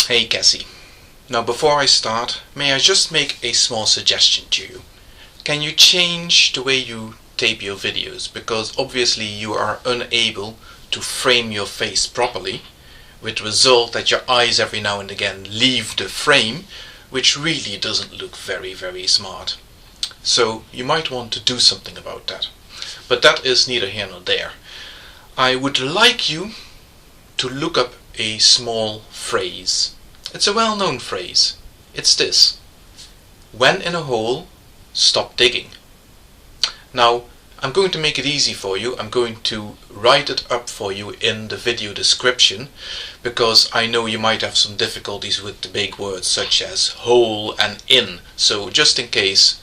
Hey Cassie. Now before I start, may I just make a small suggestion to you? Can you change the way you tape your videos? Because obviously you are unable to frame your face properly, with the result that your eyes every now and again leave the frame, which really doesn't look very smart. So you might want to do something about that. But that is neither here nor there. I would like you to look up a small phrase. It's a well-known phrase. It's this: when in a hole, stop digging. Now, I'm going to make it easy for you. I'm going to write it up for you in the video description, because I know you might have some difficulties with the big words such as hole and in. So just in case,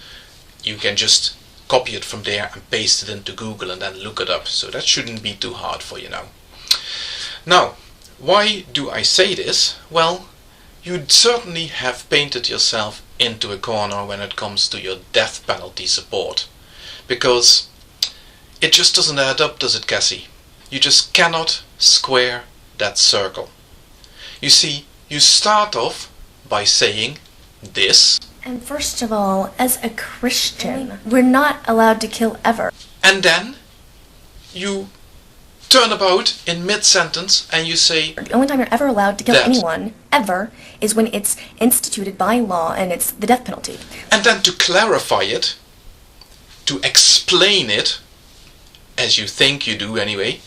you can just copy it from there and paste it into Google and then look it up. So that shouldn't be too hard for you now. Now, why do I say this? Well, you'd certainly have painted yourself into a corner when it comes to your death penalty support. Because it just doesn't add up, does it, Cassie? You just cannot square that circle. You see, you start off by saying this. And first of all, as a Christian, we're not allowed to kill ever. And then you turn about in mid-sentence and you say The only time you're ever allowed to kill that. anyone, ever, is when it's instituted by law and it's the death penalty. And then to clarify it, to explain it, as you think you do anyway,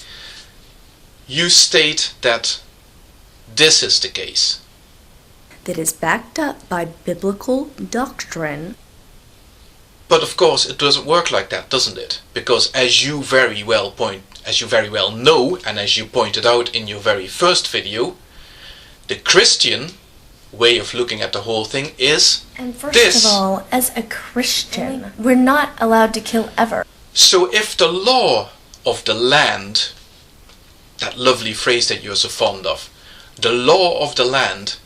you state that this is the case. That is backed up by biblical doctrine. But of course it doesn't work like that, doesn't it? Because as you very well know, and as you pointed out in your very first video, the Christian way of looking at the whole thing is And first this. of all, as a Christian, we're not allowed to kill ever. So if the law of the land, that lovely phrase that you're so fond of, the law of the land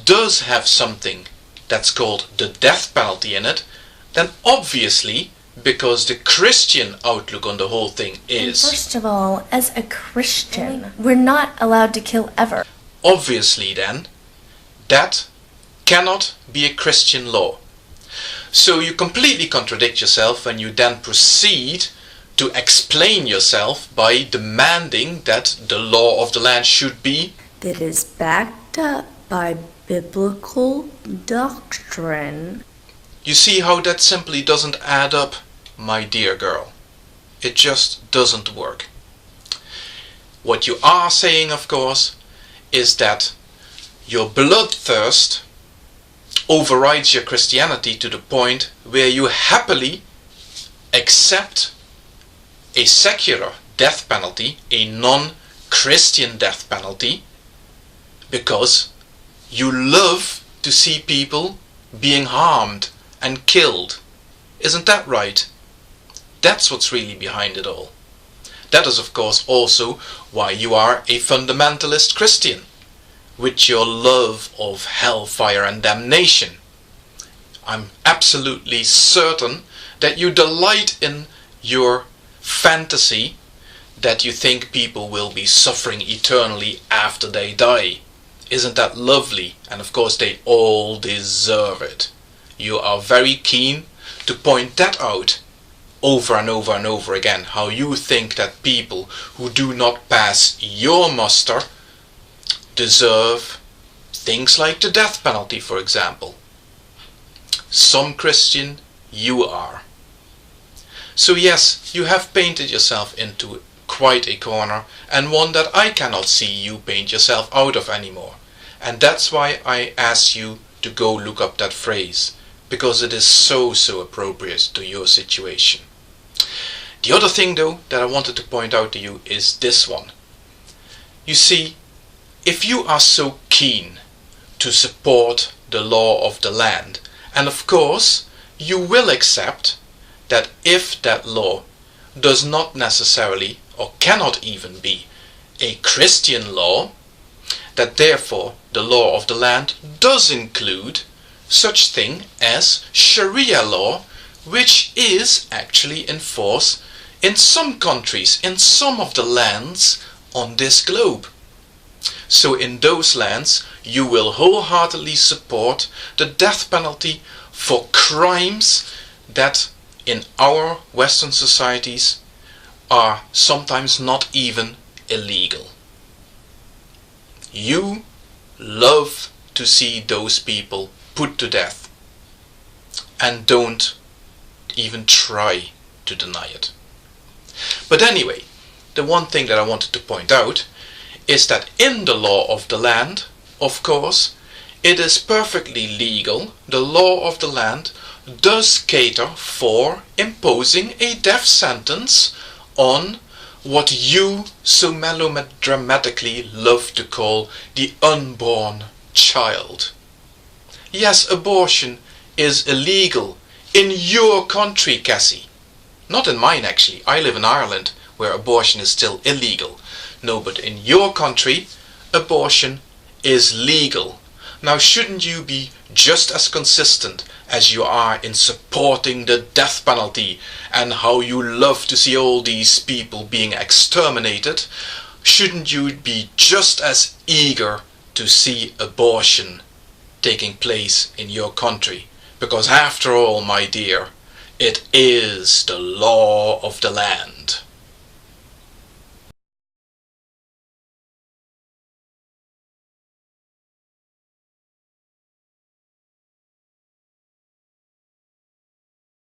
does have something that's called the death penalty in it, then obviously, because the Christian outlook on the whole thing And is, first of all, as a Christian, we're not allowed to kill ever. obviously then, that cannot be a Christian law. So you completely contradict yourself when you then proceed to explain yourself by demanding that the law of the land should be. That is backed up by biblical doctrine. You see how that simply doesn't add up, my dear girl. It just doesn't work. What you are saying, of course, is that your bloodthirst overrides your Christianity to the point where you happily accept a secular death penalty, a non-Christian death penalty, because you love to see people being harmed and killed. Isn't that right? That's what's really behind it all. That is of course also why you are a fundamentalist Christian, with your love of hellfire and damnation. I'm absolutely certain that you delight in your fantasy that you think people will be suffering eternally after they die. Isn't that lovely? And of course they all deserve it. You are very keen to point that out over and over and over again, how you think that people who do not pass your muster deserve things like the death penalty, for example. Some Christian you are. So yes, you have painted yourself into quite a corner, and one that I cannot see you paint yourself out of anymore. And that's why I asked you to go look up that phrase, because it is so appropriate to your situation. The other thing though that I wanted to point out to you is this one. You see, if you are so keen to support the law of the land, and of course you will accept that if that law does not necessarily or cannot even be a Christian law, that therefore the law of the land does include such thing as Sharia law, which is actually in force in some countries, in some of the lands on this globe. So in those lands, you will wholeheartedly support the death penalty for crimes that in our Western societies are sometimes not even illegal. You love to see those people put to death and don't even try to deny it. But anyway, the one thing that I wanted to point out is that in the law of the land, of course, it is perfectly legal. The law of the land does cater for imposing a death sentence on what you so melodramatically love to call the unborn child. Yes, abortion is illegal in your country, Cassie. Not in mine, actually. I live in Ireland, where abortion is still illegal. No, but in your country, abortion is legal. Now, shouldn't you be just as consistent as you are in supporting the death penalty and how you love to see all these people being exterminated? Shouldn't you be just as eager to see abortion taking place in your country? Because after all, my dear, it is the law of the land.